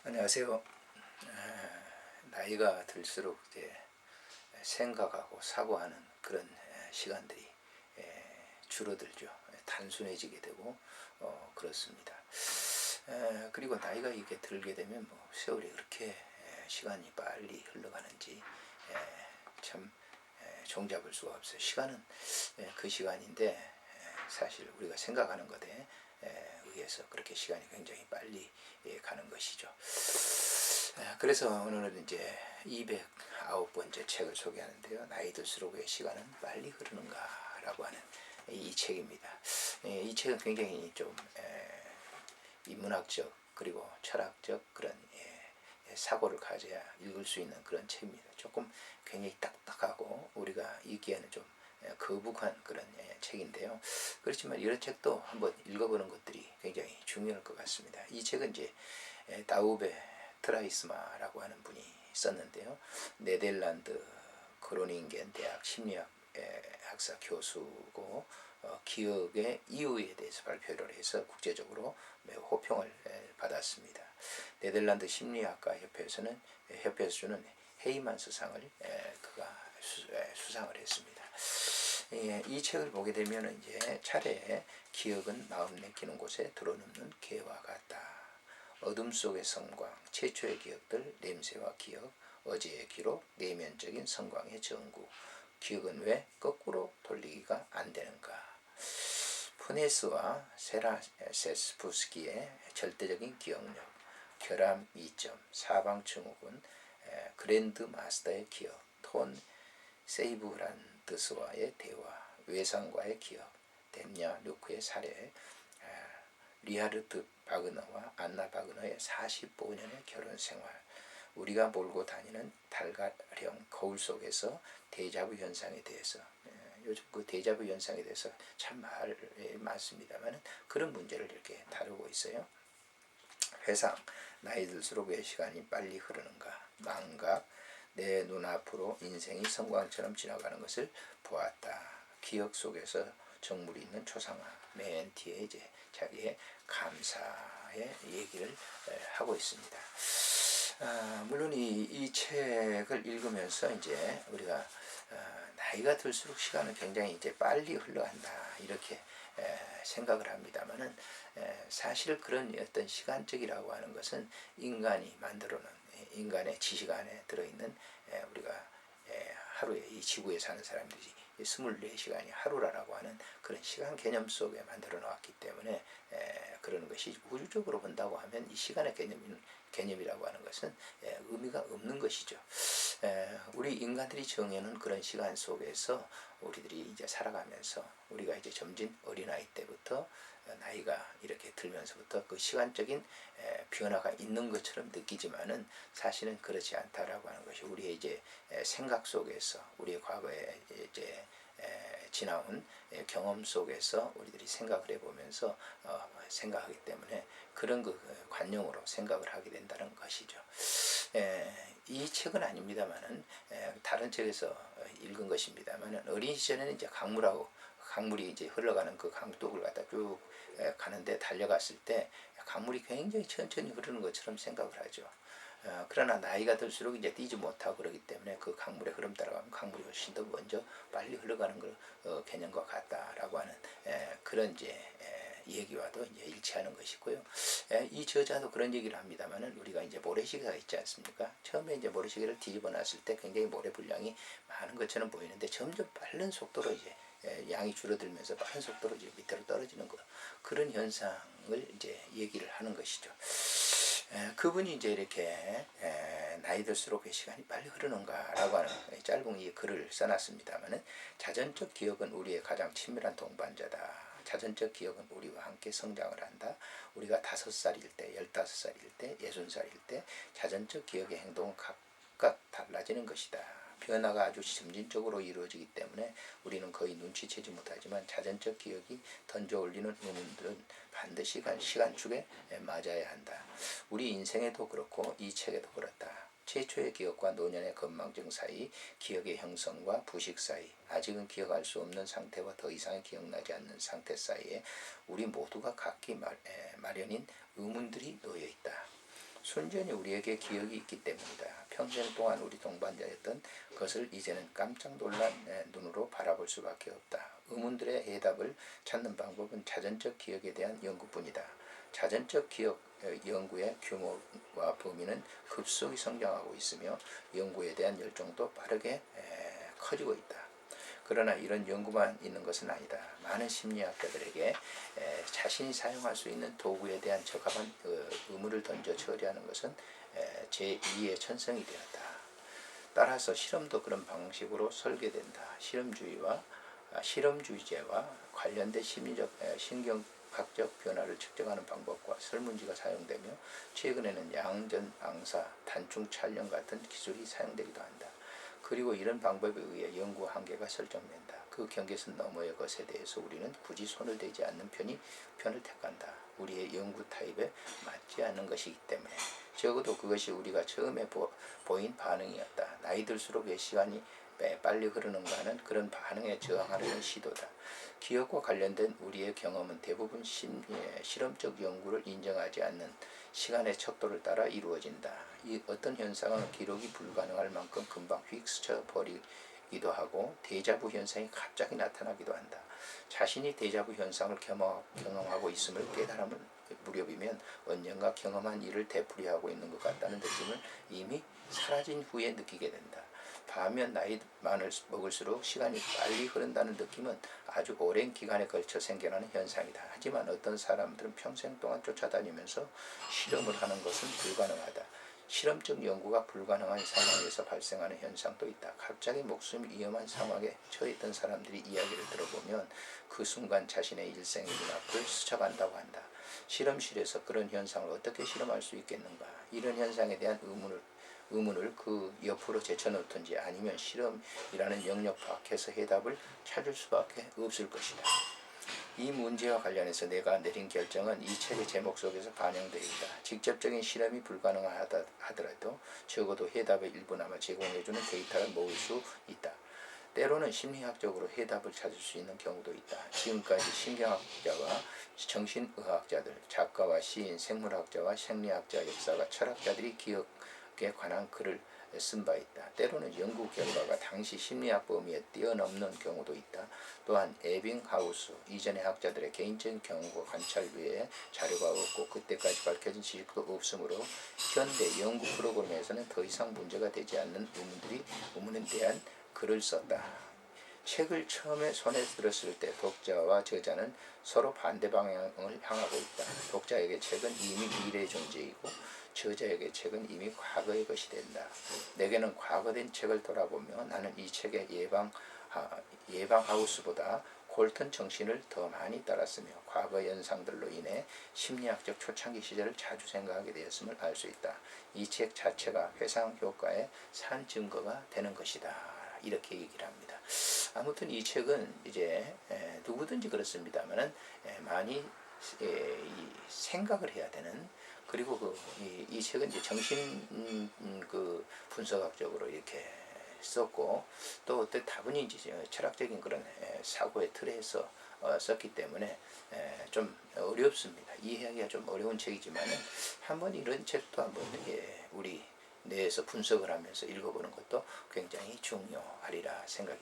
안녕하세요. 나이가 들수록 이제 생각하고 사고하는 그런 시간들이 줄어들죠. 단순해지게 되고 그렇습니다. 그리고 나이가 이렇게 들게 되면 뭐 세월이 그렇게 시간이 빨리 흘러가는지 참 종잡을 수가 없어요. 시간은 그 시간인데 사실 우리가 생각하는 것에 의해서 그렇게 시간이 굉장히 빨리 가는 것이죠. 그래서 오늘은 이제 209번째 책을 소개하는데요. 나이 들수록 왜 시간은 빨리 흐르는가 라고 하는 이 책입니다. 이 책은 굉장히 좀 인문학적 그리고 철학적 그런 사고를 가져야 읽을 수 있는 그런 책입니다. 조금 굉장히 딱딱하고 우리가 읽기에는 좀 거북한 그런 책인데요. 그렇지만 이런 책도 한번 읽어보는 것들이 굉장히 중요할 것 같습니다. 이 책은 이제 다우베 트라이스마라고 하는 분이 썼는데요. 네덜란드 그로닝겐 대학 심리학 학사 교수고 기억의 이유에 대해서 발표를 해서 국제적으로 매우 호평을 받았습니다. 네덜란드 심리학과 협회에서는 주는 헤이만스상을 그가 수상을 했습니다. 이 책을 보게 되면 이제 차례 기억은 마음 내키는 곳에 들어눕는 개와 같다. 어둠 속의 성광, 최초의 기억들, 냄새와 기억, 어제의 기록, 내면적인 성광의 전구. 기억은 왜 거꾸로 돌리기가 안 되는가? 푸네스와 세라세스푸스키의 절대적인 기억력, 결함 2점, 사방증후군, 그랜드 마스터의 기억, 톤 세이브란드스와의 대화, 외상과의 기억, 덴냐 루크의 사례, 리하르트 바그너와 안나 바그너의 45년의 결혼 생활, 우리가 몰고 다니는 달가령 거울 속에서 데자부 현상에 대해서, 요즘 그 데자부 현상에 대해서 참 말이 많습니다만 그런 문제를 이렇게 다루고 있어요. 회상, 나이 들수록 왜 시간이 빨리 흐르는가. 망각, 내 눈앞으로 인생이 성광처럼 지나가는 것을 보았다. 기억 속에서 정물이 있는 초상화, 맨 뒤에 이제 자기의 감사의 얘기를 하고 있습니다. 물론 이 책을 읽으면서 이제 우리가 나이가 들수록 시간은 굉장히 이제 빨리 흘러간다 이렇게 생각을 합니다만은 사실 그런 어떤 시간적이라고 하는 것은 인간이 만들어놓은 인간의 지식 안에 들어있는 우리가 하루에 이 지구에 사는 사람들이 24시간이 하루라고 하는 그런 시간 개념 속에 만들어 놓았기 때문에 그런 것이 우주적으로 본다고 하면 이 시간의 개념이라고 하는 것은 의미가 없는 것이죠. 우리 인간들이 정해놓은 그런 시간 속에서 우리들이 이제 살아가면서 우리가 이제 점진 어린아이 때부터 나이가 이렇게 들면서부터 그 시간적인 변화가 있는 것처럼 느끼지만은 사실은 그렇지 않다라고 하는 것이 우리의 이제 생각 속에서 우리의 과거에 이제 지나온 경험 속에서 우리들이 생각을 해보면서 생각하기 때문에 그런 그 관념으로 생각을 하게 된다는 것이죠. 이 책은 아닙니다만은 다른 책에서 읽은 것입니다만은 어린 시절에는 이제 강물이 이제 흘러가는 그 강둑을 갖다 쭉 가는데 달려갔을 때 강물이 굉장히 천천히 흐르는 것처럼 생각을 하죠. 그러나 나이가 들수록 이제 뛰지 못하고 그러기 때문에 그 강물의 흐름 따라가면 강물이 훨씬 더 먼저 빨리 흘러가는 걸 개념과 같다라고 하는 그런 이제 얘기와도 이제 일치하는 것이고요. 이 저자도 그런 얘기를 합니다만은 우리가 이제 모래시계가 있지 않습니까? 처음에 이제 모래시계를 뒤집어 놨을 때 굉장히 모래 분량이 많은 것처럼 보이는데 점점 빠른 속도로 이제 양이 줄어들면서 빠른 속도로 이제 밑으로 떨어지는 것 그런 현상을 이제 얘기를 하는 것이죠. 그분이 이제 이렇게 나이 들수록 왜 시간이 빨리 흐르는가라고 하는 짧은 이 글을 써놨습니다만은 자전적 기억은 우리의 가장 친밀한 동반자다. 자전적 기억은 우리와 함께 성장을 한다. 우리가 5살일 때, 15살일 때, 60살일 때 자전적 기억의 행동은 각각 달라지는 것이다. 변화가 아주 점진적으로 이루어지기 때문에 우리는 거의 눈치채지 못하지만 자전적 기억이 던져올리는 의문들은 반드시 시간축에 맞아야 한다. 우리 인생에도 그렇고 이 책에도 그렇다. 최초의 기억과 노년의 건망증 사이, 기억의 형성과 부식 사이, 아직은 기억할 수 없는 상태와 더 이상 기억나지 않는 상태 사이에 우리 모두가 각기 마련인 의문들이 놓여 있다. 순전히 우리에게 기억이 있기 때문이다. 평생 동안 우리 동반자였던 것을 이제는 깜짝 놀란 눈으로 바라볼 수밖에 없다. 의문들의 해답을 찾는 방법은 자전적 기억에 대한 연구뿐이다. 자전적 기억 연구의 규모와 범위는 급속히 성장하고 있으며 연구에 대한 열정도 빠르게 커지고 있다. 그러나 이런 연구만 있는 것은 아니다. 많은 심리학자들에게 자신이 사용할 수 있는 도구에 대한 적합한 의문을 던져 처리하는 것은 제2의 천성이 되었다. 따라서 실험도 그런 방식으로 설계된다. 실험주의제와 관련된 심리적 신경학적 변화를 측정하는 방법과 설문지가 사용되며 최근에는 양전, 앙사, 단충 촬영 같은 기술이 사용되기도 한다. 그리고 이런 방법에 의해 연구 한계가 설정된다. 그 경계선 너머의 것에 대해서 우리는 굳이 손을 대지 않는 편을 택한다. 우리의 연구 타입에 맞지 않는 것이기 때문에. 적어도 그것이 우리가 처음에 보인 반응이었다. 나이 들수록 왜 시간이 빨리 흐르는가 하는 그런 반응에 저항하려는 시도다. 기억과 관련된 우리의 경험은 대부분 실험적 연구를 인정하지 않는 시간의 척도를 따라 이루어진다. 이 어떤 현상은 기록이 불가능할 만큼 금방 휙 스쳐버리기도 하고 데자부 현상이 갑자기 나타나기도 한다. 자신이 데자부 현상을 경험하고 있음을 깨달음을 무렵이면 언젠가 경험한 일을 되풀이하고 있는 것 같다는 느낌을 이미 사라진 후에 느끼게 된다. 반면 나이 먹을수록 시간이 빨리 흐른다는 느낌은 아주 오랜 기간에 걸쳐 생겨나는 현상이다. 하지만 어떤 사람들은 평생 동안 쫓아다니면서 실험을 하는 것은 불가능하다. 실험적 연구가 불가능한 상황에서 발생하는 현상도 있다. 갑자기 목숨이 위험한 상황에 처했던 사람들이 이야기를 들어보면 그 순간 자신의 일생의 눈앞을 스쳐간다고 한다. 실험실에서 그런 현상을 어떻게 실험할 수 있겠는가? 이런 현상에 대한 의문을 그 옆으로 제쳐놓든지 아니면 실험이라는 영역 밖에서 해답을 찾을 수밖에 없을 것이다. 이 문제와 관련해서 내가 내린 결정은 이 책의 제목 속에서 반영되어 있다. 직접적인 실험이 불가능하다 하더라도 적어도 해답의 일부나마 제공해주는 데이터를 모을 수 있다. 때로는 심리학적으로 해답을 찾을 수 있는 경우도 있다. 지금까지 신경학자와 정신의학자들, 작가와 시인, 생물학자와 생리학자, 역사가, 철학자들이 기억에 관한 글을 쓴 바 있다. 때로는 연구 결과가 당시 심리학 범위에 뛰어넘는 경우도 있다. 또한 에빙하우스 이전의 학자들의 개인적인 경험과 관찰 외에 자료가 없고 그때까지 밝혀진 지식도 없으므로 현대 연구 프로그램에서는 더 이상 문제가 되지 않는 의문에 대한 글을 썼다. 책을 처음에 손에 들었을 때 독자와 저자는 서로 반대 방향을 향하고 있다. 독자에게 책은 이미 미래의 존재이고 저자에게 책은 이미 과거의 것이 된다. 내게는 과거된 책을 돌아보며 나는 이 책의 예방하우스보다 콜튼 정신을 더 많이 따랐으며 과거 연상들로 인해 심리학적 초창기 시절을 자주 생각하게 되었음을 알 수 있다. 이 책 자체가 회상 효과의 산 증거가 되는 것이다. 이렇게 얘기를 합니다. 아무튼 이 책은 이제 누구든지 그렇습니다만은 많이 생각을 해야 되는, 그리고 이 책은 이제 정신 분석학적으로 이렇게 썼고 또 다분히 이제 철학적인 그런 사고의 틀에서 썼기 때문에 좀 어렵습니다. 이해하기가 좀 어려운 책이지만은 한번 이런 책도 한번 우리 뇌에서 분석을 하면서 읽어보는 것도 굉장히 중요하리라 생각이